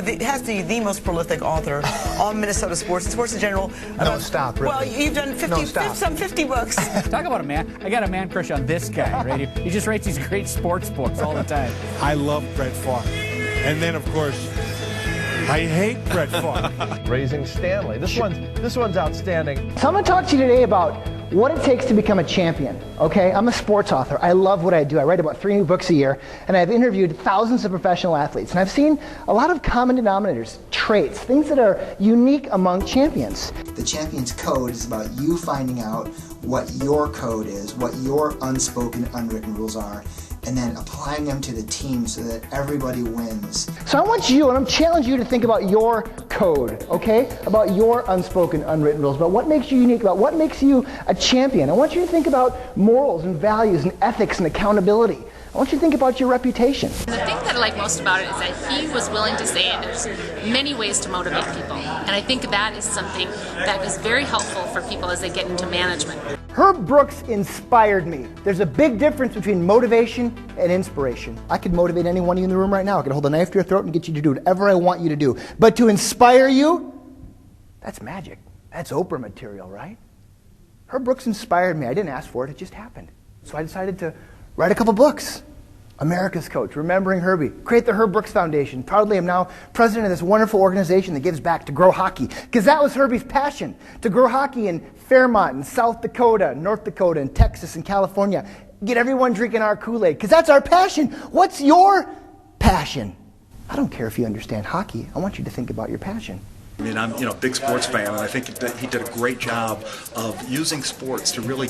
It has to be the most prolific author on Minnesota sports and sports in general. No, stop, really. Well, you've done 50 books. Talk about a man. I got a man crush on this guy right here. He just writes these great sports books all the time. I love Brett Favre. And then, of course, I hate Brett Favre. Raising Stanley. This one's outstanding. So I'm going to talk to you today about what it takes to become a champion, okay? I'm a sports author. I love what I do. I write about 3 new books a year, and I've interviewed thousands of professional athletes, and I've seen a lot of common denominators, traits, things that are unique among champions. The champion's code is about you finding out what your code is, what your unspoken, unwritten rules are, and then applying them to the team so that everybody wins. So I want you, and I'm challenging you to think about your code, okay? About your unspoken, unwritten rules, about what makes you unique, about what makes you a champion. I want you to think about morals and values and ethics and accountability. I want you to think about your reputation. The thing that I like most about it is that he was willing to say there's many ways to motivate people. And I think that is something that is very helpful for people as they get into management. Herb Brooks inspired me. There's a big difference between motivation and inspiration. I could motivate any one of you in the room right now. I could hold a knife to your throat and get you to do whatever I want you to do. But to inspire you, that's magic. That's Oprah material, right? Herb Brooks inspired me. I didn't ask for it. It just happened. So I decided to write a couple books. America's Coach, Remembering Herbie, create the Herb Brooks Foundation. Proudly, I'm now president of this wonderful organization that gives back to grow hockey, because that was Herbie's passion, to grow hockey in Fairmont, and South Dakota, North Dakota, and Texas, and California. Get everyone drinking our Kool-Aid, because that's our passion. What's your passion? I don't care if you understand hockey. I want you to think about your passion. I mean, I'm a big sports fan, and I think that he did a great job of using sports to really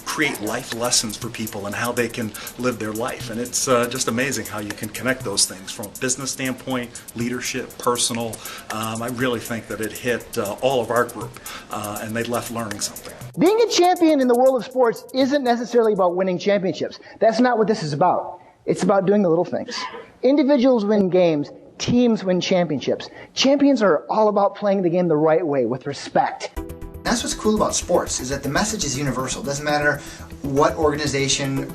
create life lessons for people and how they can live their life. And it's just amazing how you can connect those things from a business standpoint, leadership, personal. I really think that it hit all of our group, and they left learning something. Being a champion in the world of sports isn't necessarily about winning championships. That's not what this is about. It's about doing the little things. Individuals win games. Teams win championships. Champions are all about playing the game the right way, with respect. That's what's cool about sports, is that the message is universal. It doesn't matter what organization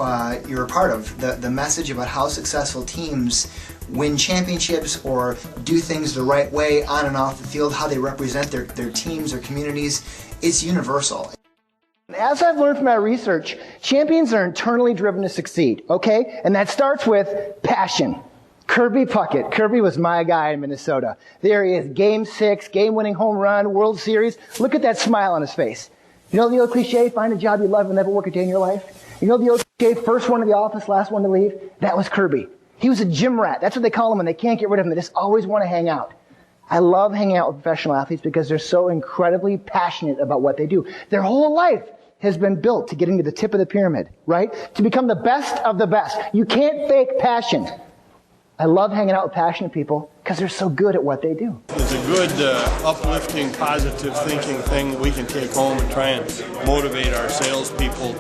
you're a part of. The message about how successful teams win championships or do things the right way on and off the field, how they represent their teams, their communities, it's universal. As I've learned from my research, champions are internally driven to succeed, okay? And that starts with passion. Kirby Puckett. Kirby was my guy in Minnesota. There he is, Game 6, game-winning home run, World Series. Look at that smile on his face. You know the old cliche, find a job you love and never work a day in your life? You know the old cliche, first one to the office, last one to leave? That was Kirby. He was a gym rat. That's what they call him when they can't get rid of him. They just always want to hang out. I love hanging out with professional athletes because they're so incredibly passionate about what they do. Their whole life has been built to getting to the tip of the pyramid, right? To become the best of the best. You can't fake passion. I love hanging out with passionate people because they're so good at what they do. It's a good, uplifting, positive thinking thing that we can take home and try and motivate our salespeople.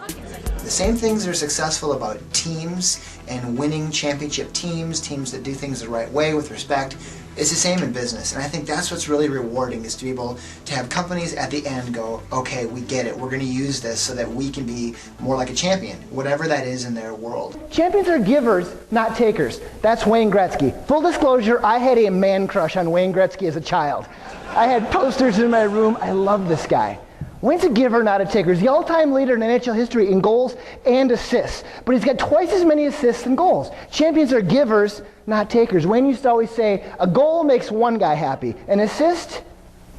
The same things are successful about teams and winning championship teams that do things the right way with respect. It's the same in business, and I think that's what's really rewarding, is to be able to have companies at the end go, okay, we get it, we're going to use this so that we can be more like a champion, whatever that is in their world. Champions are givers, not takers. That's Wayne Gretzky. Full disclosure, I had a man crush on Wayne Gretzky as a child. I had posters in my room. I love this guy. Wayne's a giver, not a taker. He's the all-time leader in NHL history in goals and assists, but he's got twice as many assists than goals. Champions are givers, not takers. Wayne used to always say, a goal makes one guy happy. An assist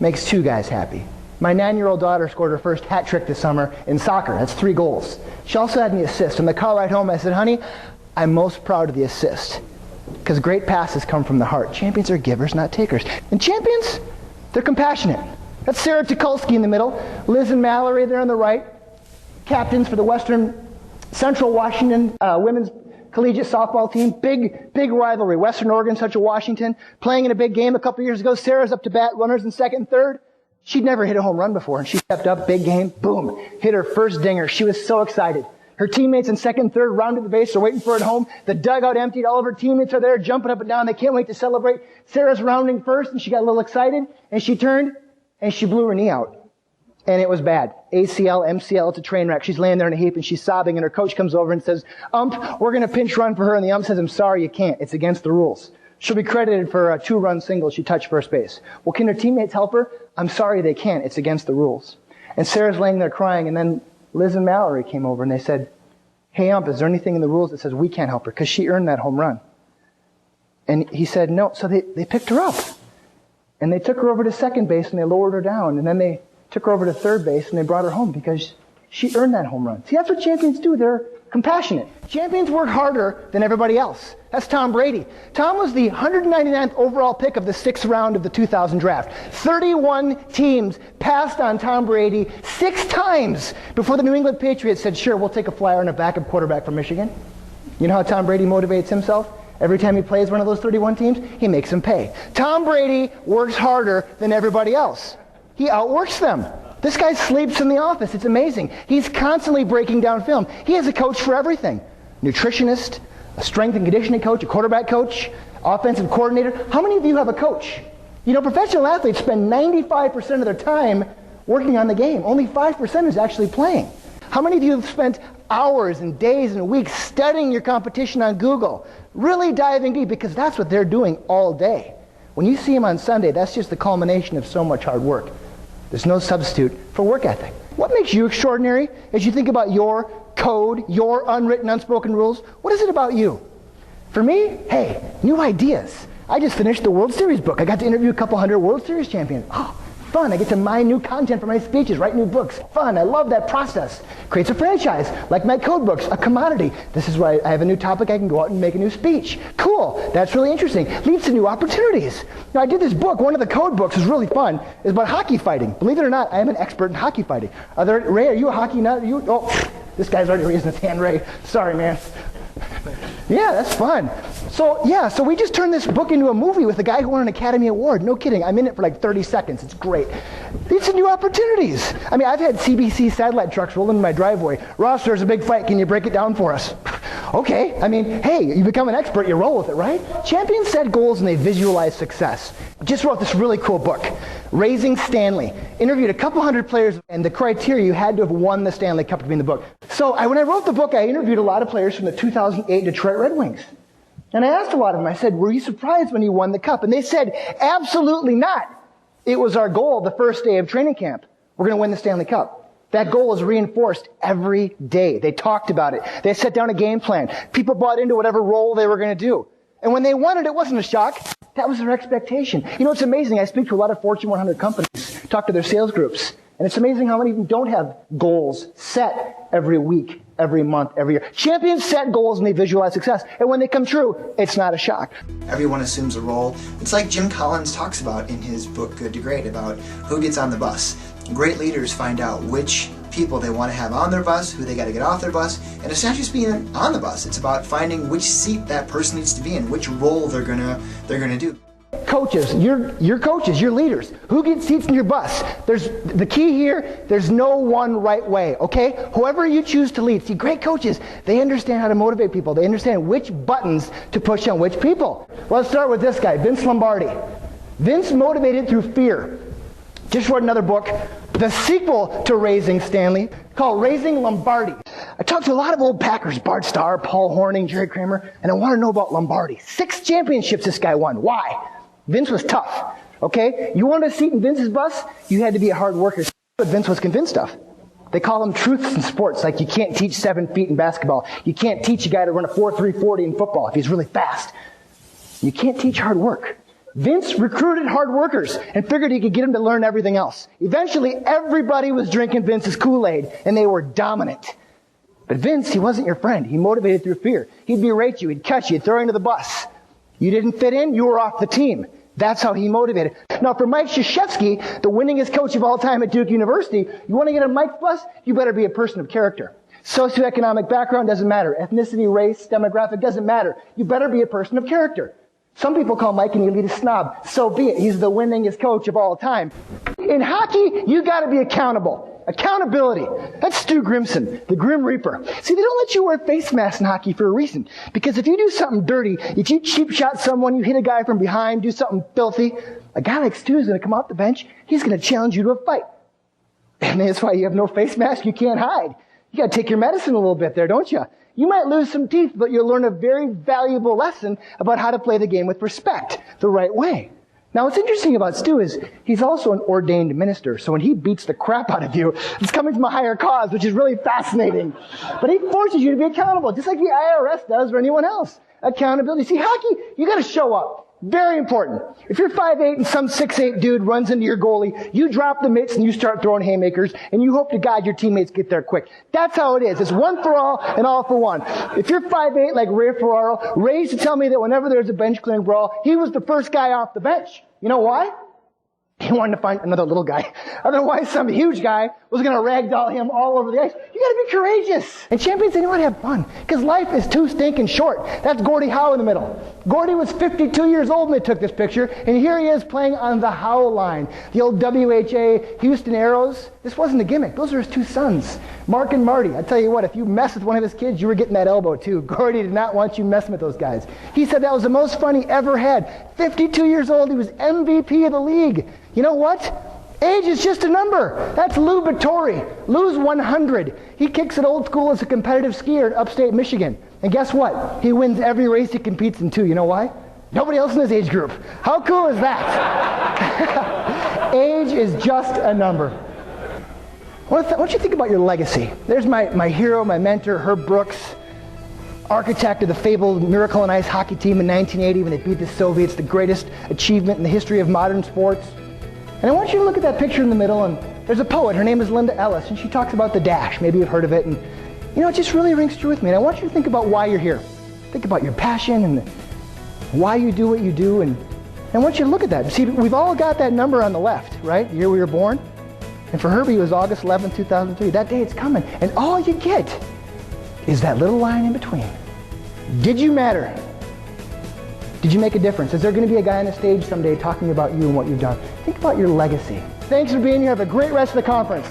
makes 2 guys happy. My 9-year-old daughter scored her first hat trick this summer in soccer. That's 3 goals. She also had an assist. On the car ride home, I said, honey, I'm most proud of the assist, because great passes come from the heart. Champions are givers, not takers. And champions, they're compassionate. That's Sarah Tukulski in the middle. Liz and Mallory there on the right. Captains for the Western Central Washington women's collegiate softball team. Big rivalry. Western Oregon, Central Washington. Playing in a big game a couple years ago. Sarah's up to bat, runners in second and third. She'd never hit a home run before, and she stepped up, big game, boom, hit her first dinger. She was so excited. Her teammates in second and third rounded the base. They're waiting for it home. The dugout emptied. All of her teammates are there jumping up and down. They can't wait to celebrate. Sarah's rounding first, and she got a little excited, and she turned, and she blew her knee out. And it was bad. ACL, MCL, it's a train wreck. She's laying there in a heap and she's sobbing, and her coach comes over and says, we're going to pinch run for her. And the ump says, I'm sorry, you can't. It's against the rules. She'll be credited for a 2-run single. She touched first base. Well, can her teammates help her? I'm sorry, they can't. It's against the rules. And Sarah's laying there crying, and then Liz and Mallory came over and they said, hey, ump, is there anything in the rules that says we can't help her because she earned that home run? And he said, no. So they picked her up. And they took her over to second base and they lowered her down. And then they took her over to third base and they brought her home because she earned that home run. See, that's what champions do. They're compassionate. Champions work harder than everybody else. That's Tom Brady. Tom was the 199th overall pick of the 6th round of the 2000 draft. 31 teams passed on Tom Brady 6 times before the New England Patriots said, sure, we'll take a flyer on a backup quarterback from Michigan. You know how Tom Brady motivates himself? Every time he plays one of those 31 teams, he makes them pay. Tom Brady works harder than everybody else. He outworks them. This guy sleeps in the office. It's amazing. He's constantly breaking down film. He has a coach for everything. Nutritionist, a strength and conditioning coach, a quarterback coach, offensive coordinator. How many of you have a coach? You know, professional athletes spend 95% of their time working on the game. Only 5% is actually playing. How many of you have spent hours and days and weeks studying your competition on Google, really diving deep, because that's what they're doing all day. When you see them on Sunday, that's just the culmination of so much hard work. There's no substitute for work ethic. What makes you extraordinary as you think about your code, your unwritten, unspoken rules? What is it about you? For me, hey, new ideas. I just finished the World Series book. I got to interview a couple hundred World Series champions. Oh, fun. I get to mine new content for my speeches, write new books. Fun. I love that process. Creates a franchise, like my code books, a commodity. This is why I have a new topic. I can go out and make a new speech. Cool. That's really interesting. Leads to new opportunities. Now, I did this book. One of the code books is really fun. It's about hockey fighting. Believe it or not, I am an expert in hockey fighting. Ray, are you a hockey nut? Oh, this guy's already raising his hand, Ray. Sorry, man. Yeah, that's fun. So we just turned this book into a movie with a guy who won an Academy Award. No kidding. I'm in it for like 30 seconds. It's great. These are new opportunities. I mean, I've had CBC satellite trucks roll into my driveway. Ross, there's a big fight. Can you break it down for us? Okay. I mean, hey, you become an expert, you roll with it, right? Champions set goals and they visualize success. Just wrote this really cool book, Raising Stanley. Interviewed a couple hundred players, and the criteria, you had to have won the Stanley Cup to be in the book. So when I wrote the book, I interviewed a lot of players from the 2008 Detroit Red Wings. And I asked a lot of them, I said, were you surprised when you won the cup? And they said, absolutely not. It was our goal the first day of training camp. We're going to win the Stanley Cup. That goal was reinforced every day. They talked about it. They set down a game plan. People bought into whatever role they were going to do. And when they won it, it wasn't a shock. That was their expectation. You know, it's amazing. I speak to a lot of Fortune 100 companies, talk to their sales groups. And it's amazing how many of them don't have goals set every week, every month, every year. Champions set goals and they visualize success. And when they come true, it's not a shock. Everyone assumes a role. It's like Jim Collins talks about in his book, Good to Great, about who gets on the bus. Great leaders find out which people they want to have on their bus, who they got to get off their bus. And it's not just being on the bus. It's about finding which seat that person needs to be in, which role they're gonna do. Coaches, your coaches, your leaders, who gets seats in your bus? There's the key here, there's no one right way, okay? Whoever you choose to lead. See, great coaches, they understand how to motivate people. They understand which buttons to push on which people. Well, let's start with this guy, Vince Lombardi. Vince motivated through fear. Just wrote another book, the sequel to Raising Stanley, called Raising Lombardi. I talked to a lot of old Packers, Bart Starr, Paul Hornung, Jerry Kramer, and I want to know about Lombardi. 6 championships this guy won. Why? Vince was tough, okay? You wanted a seat in Vince's bus, you had to be a hard worker. But Vince was convinced of. They call them truths in sports, like you can't teach 7 feet in basketball. You can't teach a guy to run a 4.340 in football if he's really fast. You can't teach hard work. Vince recruited hard workers and figured he could get them to learn everything else. Eventually, everybody was drinking Vince's Kool-Aid, and they were dominant. But Vince, he wasn't your friend. He motivated through fear. He'd berate you, he'd cut you, he'd throw you into the bus. You didn't fit in, you were off the team. That's how he motivated. Now, for Mike Krzyzewski, the winningest coach of all time at Duke University, you want to get on Mike's bus? You better be a person of character. Socioeconomic background doesn't matter. Ethnicity, race, demographic doesn't matter. You better be a person of character. Some people call Mike an elitist snob. So be it. He's the winningest coach of all time. In hockey, you got to be accountable. Accountability. That's Stu Grimson, the Grim Reaper. See, they don't let you wear face masks in hockey for a reason. Because if you do something dirty, if you cheap shot someone, you hit a guy from behind, do something filthy, a guy like Stu is going to come off the bench, he's going to challenge you to a fight. And that's why you have no face mask. You can't hide. You got to take your medicine a little bit there, don't you? You might lose some teeth, but you'll learn a very valuable lesson about how to play the game with respect, the right way. Now, what's interesting about Stu is he's also an ordained minister. So when he beats the crap out of you, it's coming from a higher cause, which is really fascinating. But he forces you to be accountable, just like the IRS does or anyone else. Accountability. See, hockey, you got to show up. Very important. If you're 5'8" and some 6'8" dude runs into your goalie, you drop the mitts and you start throwing haymakers, and you hope to God your teammates get there quick. That's how it is. It's one for all and all for one. If you're 5'8" like Ray Ferraro, Ray used to tell me that whenever there's a bench clearing brawl, he was the first guy off the bench. You know why? He wanted to find another little guy. Otherwise, some huge guy was going to ragdoll him all over the ice. You got to be courageous. And champions, they know how to have fun. Because life is too stinking short. That's Gordie Howe in the middle. Gordie was 52 years old when they took this picture. And here he is playing on the Howe line. The old WHA Houston Aeros. This wasn't a gimmick. Those are his two sons, Mark and Marty. I tell you what, if you mess with one of his kids, you were getting that elbow too. Gordie did not want you messing with those guys. He said that was the most fun he ever had. 52 years old. He was MVP of the league. You know what? Age is just a number. That's Lou Vittori. Lou's 100. He kicks it old school as a competitive skier in upstate Michigan. And guess what? He wins every race he competes in too. You know why? Nobody else in his age group. How cool is that? Age is just a number. I want you to think about your legacy. There's my hero, my mentor, Herb Brooks, architect of the fabled Miracle on Ice hockey team in 1980 when they beat the Soviets, the greatest achievement in the history of modern sports. And I want you to look at that picture in the middle, and there's a poet. Her name is Linda Ellis, and she talks about the dash. Maybe you've heard of it. And, you know, it just really rings true with me. And I want you to think about why you're here. Think about your passion and why you do what you do. And I want you to look at that. See, we've all got that number on the left, right? The year we were born. And for Herbie, it was August 11, 2003. That day, it's coming. And all you get is that little line in between. Did you matter? Did you make a difference? Is there going to be a guy on the stage someday talking about you and what you've done? Think about your legacy. Thanks for being here. Have a great rest of the conference.